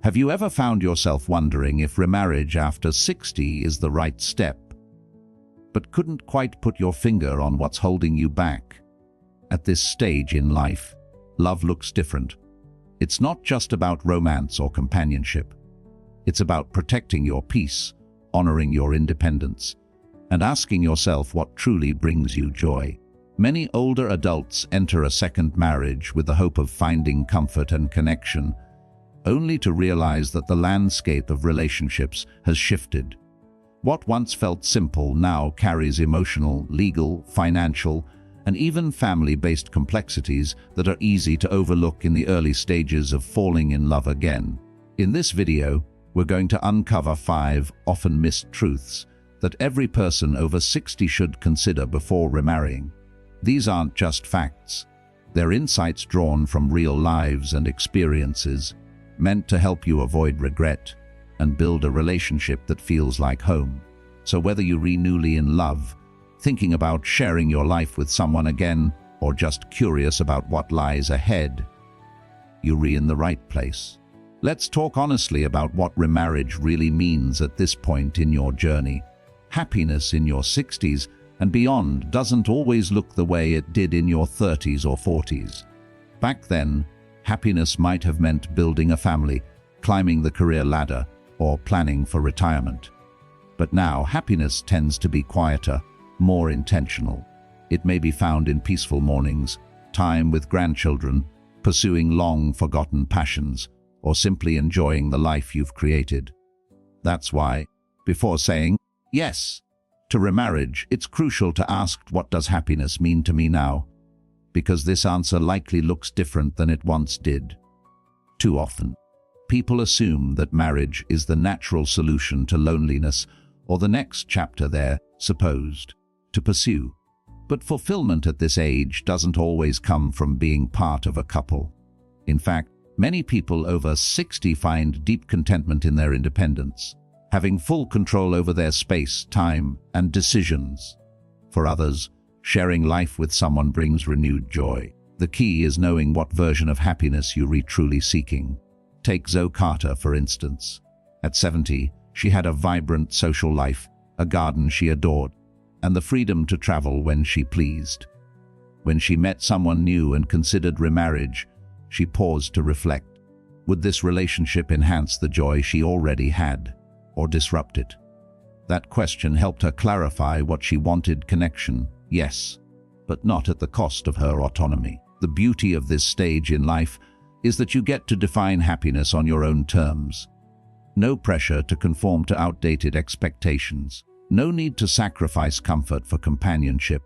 Have you ever found yourself wondering if remarriage after 60 is the right step, but couldn't quite put your finger on what's holding you back? At this stage in life, love looks different. It's not just about romance or companionship. It's about protecting your peace, honoring your independence, and asking yourself what truly brings you joy. Many older adults enter a second marriage with the hope of finding comfort and connection, only to realize that the landscape of relationships has shifted. What once felt simple now carries emotional, legal, financial, and even family-based complexities that are easy to overlook in the early stages of falling in love again. In this video, we're going to uncover 5 often missed truths that every person over 60 should consider before remarrying. These aren't just facts. They're insights drawn from real lives and experiences, meant to help you avoid regret and build a relationship that feels like home. So whether you're newly in love, thinking about sharing your life with someone again, or just curious about what lies ahead, you're in the right place. Let's talk honestly about what remarriage really means at this point in your journey. Happiness in your 60s and beyond doesn't always look the way it did in your 30s or 40s. Back then, happiness might have meant building a family, climbing the career ladder, or planning for retirement. But now, happiness tends to be quieter, more intentional. It may be found in peaceful mornings, time with grandchildren, pursuing long-forgotten passions, or simply enjoying the life you've created. That's why, before saying yes to remarriage, it's crucial to ask, what does happiness mean to me now? Because this answer likely looks different than it once did. Too often, people assume that marriage is the natural solution to loneliness or the next chapter they're supposed to pursue. But fulfillment at this age doesn't always come from being part of a couple. In fact, many people over 60 find deep contentment in their independence, having full control over their space, time, and decisions. For others, sharing life with someone brings renewed joy. The key is knowing what version of happiness you're truly seeking. Take Zoe Carter, for instance. At 70, she had a vibrant social life, a garden she adored, and the freedom to travel when she pleased. When she met someone new and considered remarriage, she paused to reflect. Would this relationship enhance the joy she already had, or disrupt it? That question helped her clarify what she wanted: connection, yes, but not at the cost of her autonomy. The beauty of this stage in life is that you get to define happiness on your own terms. No pressure to conform to outdated expectations. No need to sacrifice comfort for companionship.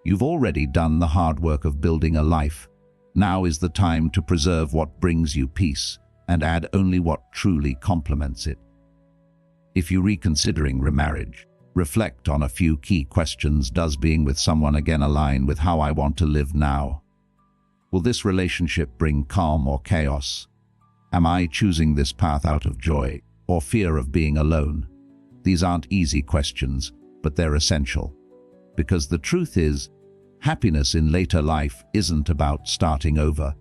You've already done the hard work of building a life. Now is the time to preserve what brings you peace and add only what truly complements it. If you're reconsidering remarriage, reflect on a few key questions. Does being with someone again align with how I want to live now? Will this relationship bring calm or chaos? Am I choosing this path out of joy or fear of being alone? These aren't easy questions, but they're essential. Because the truth is, happiness in later life isn't about starting over.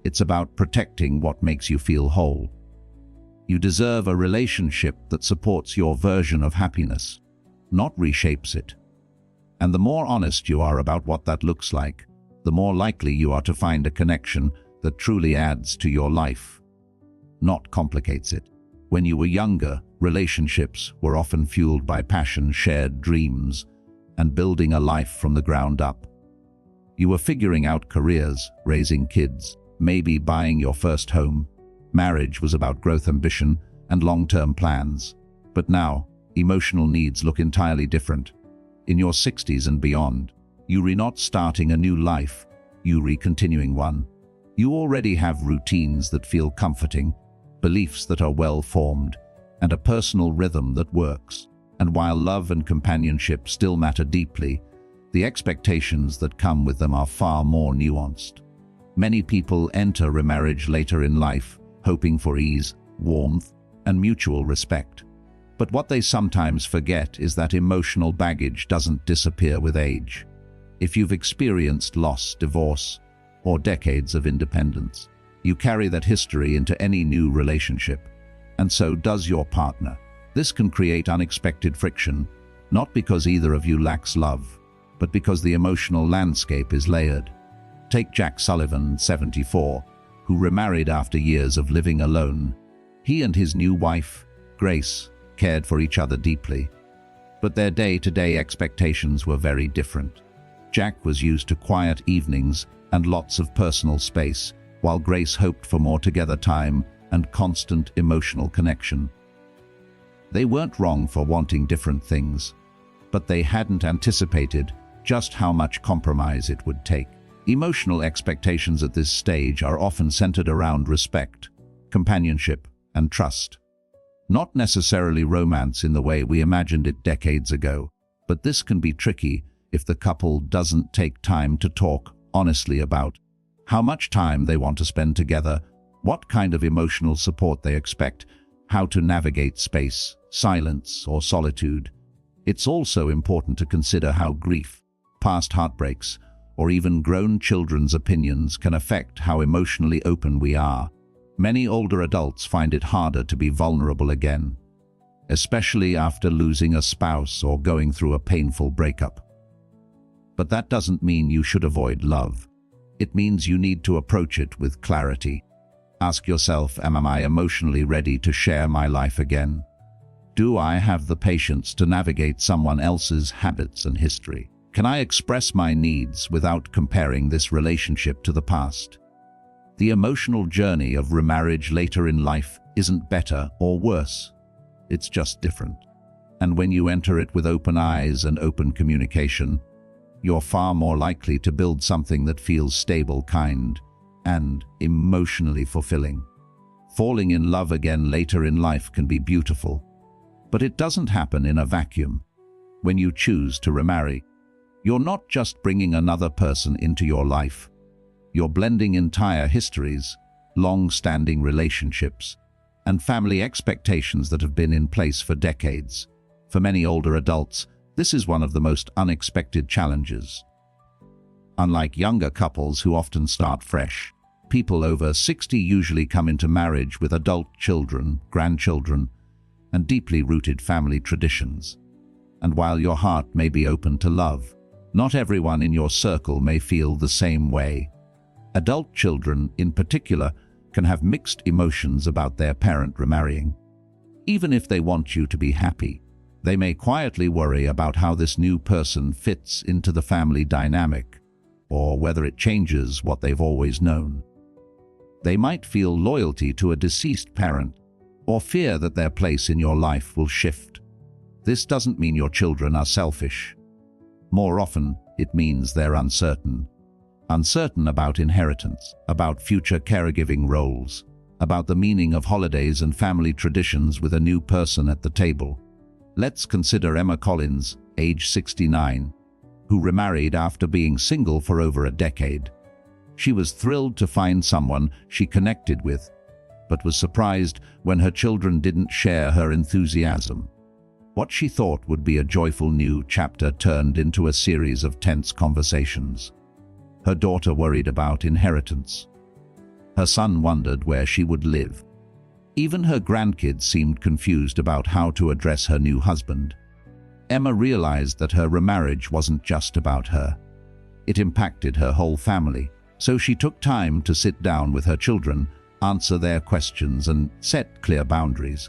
It's about protecting what makes you feel whole. You deserve a relationship that supports your version of happiness, not reshapes it. And the more honest you are about what that looks like, the more likely you are to find a connection that truly adds to your life, not complicates it. When you were younger, relationships were often fueled by passion, shared dreams, and building a life from the ground up. You were figuring out careers, raising kids, maybe buying your first home. Marriage was about growth, ambition, and long-term plans. But now, emotional needs look entirely different. In your 60s and beyond, you're not starting a new life, you're continuing one. You already have routines that feel comforting, beliefs that are well-formed, and a personal rhythm that works. And while love and companionship still matter deeply, the expectations that come with them are far more nuanced. Many people enter remarriage later in life, hoping for ease, warmth, and mutual respect. But what they sometimes forget is that emotional baggage doesn't disappear with age. If you've experienced loss, divorce, or decades of independence, you carry that history into any new relationship. and so does your partner. This can create unexpected friction, not because either of you lacks love, but because the emotional landscape is layered. Take Jack Sullivan, 74, who remarried after years of living alone. He and his new wife, Grace, cared for each other deeply, but their day-to-day expectations were very different. Jack was used to quiet evenings and lots of personal space, while Grace hoped for more together time and constant emotional connection. They weren't wrong for wanting different things, but they hadn't anticipated just how much compromise it would take. Emotional expectations at this stage are often centered around respect, companionship, and trust. Not necessarily romance in the way we imagined it decades ago, but this can be tricky if the couple doesn't take time to talk honestly about how much time they want to spend together, what kind of emotional support they expect, how to navigate space, silence, or solitude. It's also important to consider how grief, past heartbreaks, or even grown children's opinions can affect how emotionally open we are. Many older adults find it harder to be vulnerable again, especially after losing a spouse or going through a painful breakup. But that doesn't mean you should avoid love. It means you need to approach it with clarity. Ask yourself, am I emotionally ready to share my life again? Do I have the patience to navigate someone else's habits and history? Can I express my needs without comparing this relationship to the past? The emotional journey of remarriage later in life isn't better or worse. It's just different. And when you enter it with open eyes and open communication, you're far more likely to build something that feels stable, kind, and emotionally fulfilling. Falling in love again later in life can be beautiful, but it doesn't happen in a vacuum. When you choose to remarry, you're not just bringing another person into your life. You're blending entire histories, long-standing relationships, and family expectations that have been in place for decades. For many older adults, this is one of the most unexpected challenges. Unlike younger couples who often start fresh, people over 60 usually come into marriage with adult children, grandchildren, and deeply rooted family traditions. And while your heart may be open to love, not everyone in your circle may feel the same way. Adult children, in particular, can have mixed emotions about their parent remarrying. Even if they want you to be happy, they may quietly worry about how this new person fits into the family dynamic, or whether it changes what they've always known. They might feel loyalty to a deceased parent, or fear that their place in your life will shift. This doesn't mean your children are selfish. More often, it means they're uncertain. Uncertain about inheritance, about future caregiving roles, about the meaning of holidays and family traditions with a new person at the table. Let's consider Emma Collins, age 69, who remarried after being single for over a decade. She was thrilled to find someone she connected with, but was surprised when her children didn't share her enthusiasm. What she thought would be a joyful new chapter turned into a series of tense conversations. Her daughter worried about inheritance. Her son wondered where she would live. Even her grandkids seemed confused about how to address her new husband. Emma realized that her remarriage wasn't just about her. It impacted her whole family, so she took time to sit down with her children, answer their questions, and set clear boundaries.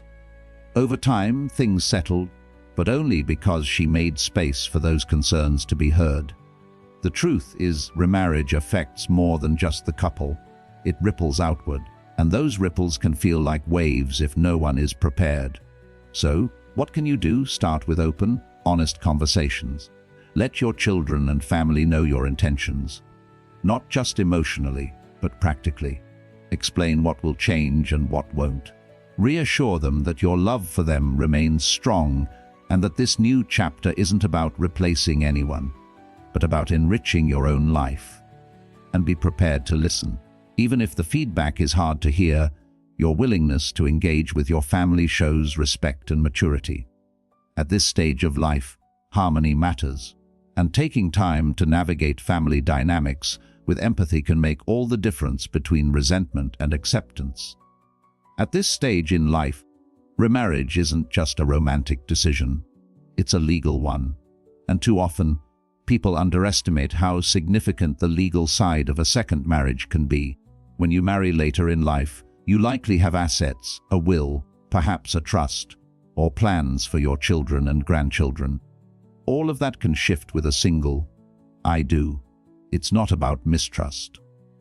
Over time, things settled, but only because she made space for those concerns to be heard. The truth is, remarriage affects more than just the couple. It ripples outward, and those ripples can feel like waves if no one is prepared. So, what can you do? Start with open, honest conversations. Let your children and family know your intentions. Not just emotionally, but practically. Explain what will change and what won't. Reassure them that your love for them remains strong and that this new chapter isn't about replacing anyone, but about enriching your own life. And be prepared to listen. Even if the feedback is hard to hear, your willingness to engage with your family shows respect and maturity. At this stage of life, harmony matters, and taking time to navigate family dynamics with empathy can make all the difference between resentment and acceptance. At this stage in life, Remarriage isn't just a romantic decision. It's a legal one. And too often, people underestimate how significant the legal side of a second marriage can be. When you marry later in life, you likely have assets, a will, perhaps a trust, or plans for your children and grandchildren. All of that can shift with a single "I do." It's not about mistrust.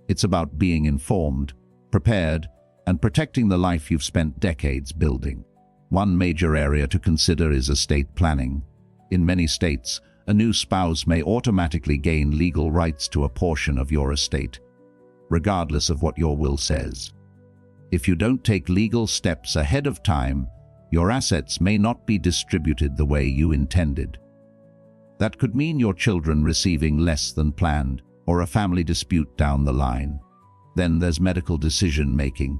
It's about being informed, prepared, and protecting the life you've spent decades building. One major area to consider is estate planning. In many states, a new spouse may automatically gain legal rights to a portion of your estate, regardless of what your will says. If you don't take legal steps ahead of time, your assets may not be distributed the way you intended. That could mean your children receiving less than planned, or a family dispute down the line. Then there's medical decision-making.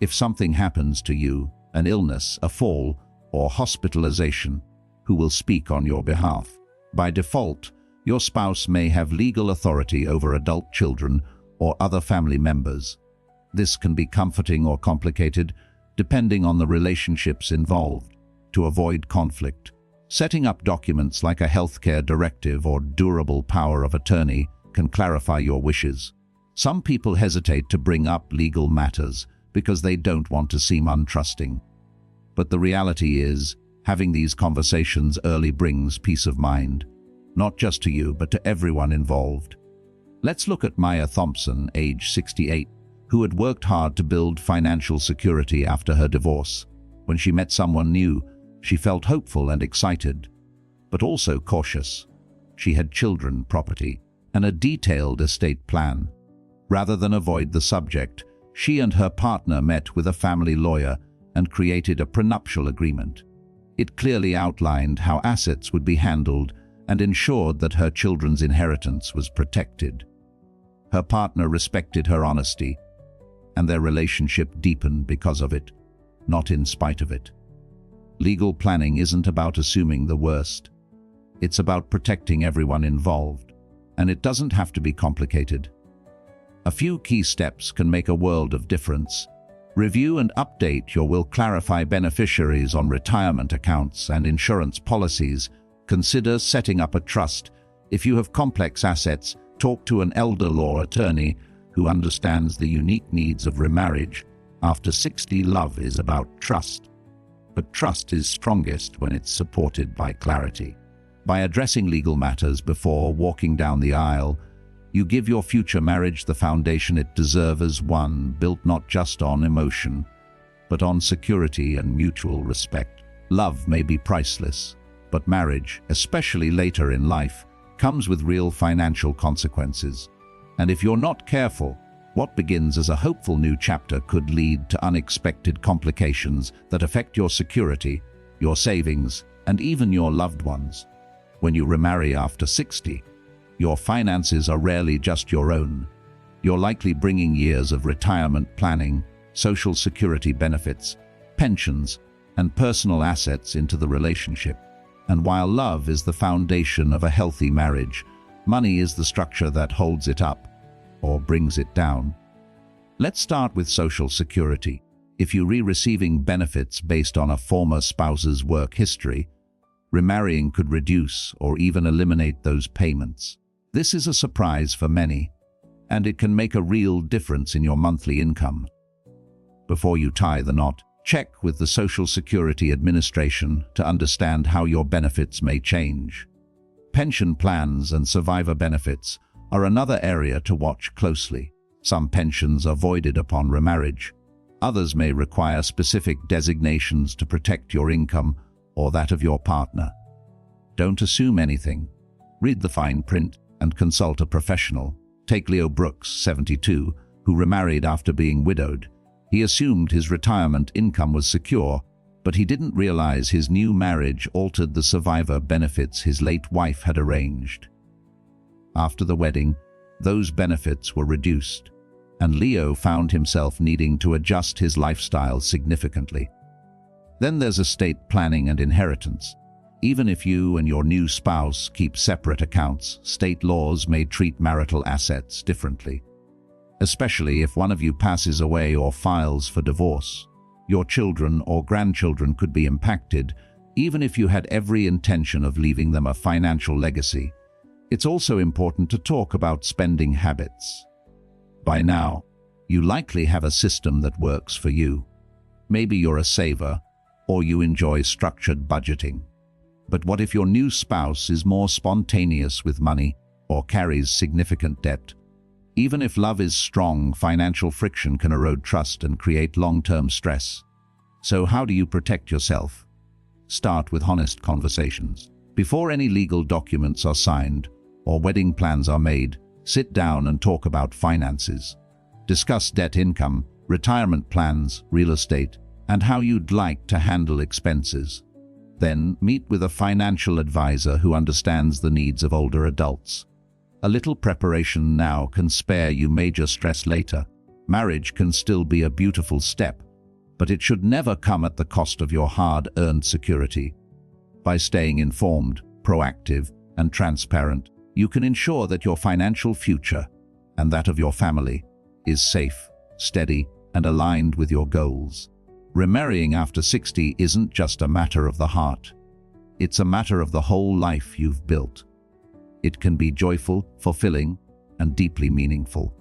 If something happens to you, an illness, a fall, or hospitalization, who will speak on your behalf? By default, your spouse may have legal authority over adult children or other family members. This can be comforting or complicated, depending on the relationships involved. To avoid conflict, setting up documents like a healthcare directive or durable power of attorney can clarify your wishes. Some people hesitate to bring up legal matters because they don't want to seem untrusting. But the reality is, having these conversations early brings peace of mind, not just to you, but to everyone involved. Let's look at Maya Thompson, age 68, who had worked hard to build financial security after her divorce. When she met someone new, she felt hopeful and excited, but also cautious. She had children, property, and a detailed estate plan. Rather than avoid the subject, she and her partner met with a family lawyer and created a prenuptial agreement. It clearly outlined how assets would be handled and ensured that her children's inheritance was protected. Her partner respected her honesty, and their relationship deepened because of it, not in spite of it. Legal planning isn't about assuming the worst. It's about protecting everyone involved, and it doesn't have to be complicated. A few key steps can make a world of difference. Review and update your will. Clarify beneficiaries on retirement accounts and insurance policies. Consider setting up a trust. If you have complex assets, talk to an elder law attorney who understands the unique needs of remarriage. After 60, love is about trust. But trust is strongest when it's supported by clarity. By addressing legal matters before walking down the aisle, you give your future marriage the foundation it deserves, one built not just on emotion, but on security and mutual respect. Love may be priceless, but marriage, especially later in life, comes with real financial consequences. And if you're not careful, what begins as a hopeful new chapter could lead to unexpected complications that affect your security, your savings, and even your loved ones. When you remarry after 60, your finances are rarely just your own. You're likely bringing years of retirement planning, social security benefits, pensions, and personal assets into the relationship. And while love is the foundation of a healthy marriage, money is the structure that holds it up or brings it down. Let's start with social security. If you're receiving benefits based on a former spouse's work history, remarrying could reduce or even eliminate those payments. This is a surprise for many, and it can make a real difference in your monthly income. Before you tie the knot, check with the Social Security Administration to understand how your benefits may change. Pension plans and survivor benefits are another area to watch closely. Some pensions are voided upon remarriage. Others may require specific designations to protect your income or that of your partner. Don't assume anything. Read the fine print and consult a professional. Take Leo Brooks, 72, who remarried after being widowed. He assumed his retirement income was secure, but he didn't realize his new marriage altered the survivor benefits his late wife had arranged. After the wedding, those benefits were reduced, and Leo found himself needing to adjust his lifestyle significantly. Then there's estate planning and inheritance. Even if you and your new spouse keep separate accounts, state laws may treat marital assets differently, especially if one of you passes away or files for divorce. Your children or grandchildren could be impacted, even if you had every intention of leaving them a financial legacy. It's also important to talk about spending habits. By now, you likely have a system that works for you. Maybe you're a saver, or you enjoy structured budgeting. But what if your new spouse is more spontaneous with money or carries significant debt? Even if love is strong, financial friction can erode trust and create long-term stress. So how do you protect yourself? Start with honest conversations. Before any legal documents are signed or wedding plans are made, sit down and talk about finances. Discuss debt, income, retirement plans, real estate, and how you'd like to handle expenses. Then, meet with a financial advisor who understands the needs of older adults. A little preparation now can spare you major stress later. Marriage can still be a beautiful step, but it should never come at the cost of your hard-earned security. By staying informed, proactive, and transparent, you can ensure that your financial future, and that of your family, is safe, steady, and aligned with your goals. Remarrying after 60 isn't just a matter of the heart. It's a matter of the whole life you've built. It can be joyful, fulfilling, and deeply meaningful,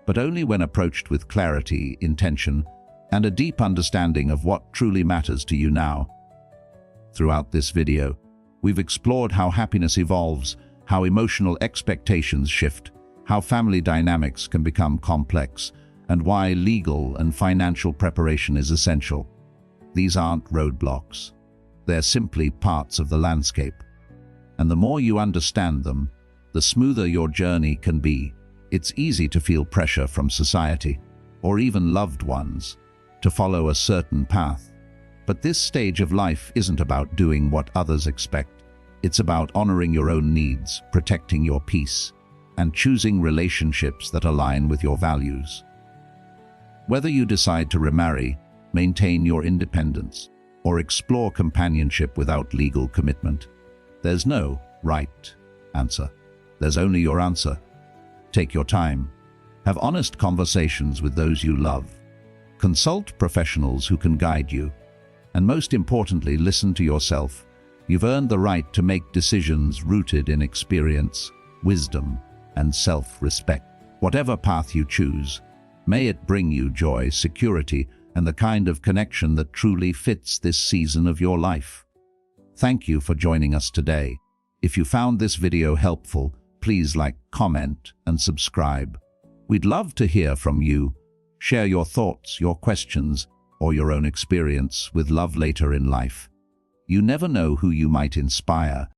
but only when approached with clarity, intention, and a deep understanding of what truly matters to you now. Throughout this video, we've explored how happiness evolves, how emotional expectations shift, how family dynamics can become complex, and why legal and financial preparation is essential. These aren't roadblocks. They're simply parts of the landscape. And the more you understand them, the smoother your journey can be. It's easy to feel pressure from society, or even loved ones, to follow a certain path. But this stage of life isn't about doing what others expect. It's about honoring your own needs, protecting your peace, and choosing relationships that align with your values. Whether you decide to remarry, maintain your independence, or explore companionship without legal commitment, there's no right answer. There's only your answer. Take your time. Have honest conversations with those you love. Consult professionals who can guide you. And most importantly, listen to yourself. You've earned the right to make decisions rooted in experience, wisdom, and self-respect. Whatever path you choose, may it bring you joy, security, and the kind of connection that truly fits this season of your life. Thank you for joining us today. If you found this video helpful, please like, comment, and subscribe. We'd love to hear from you. Share your thoughts, your questions, or your own experience with love later in life. You never know who you might inspire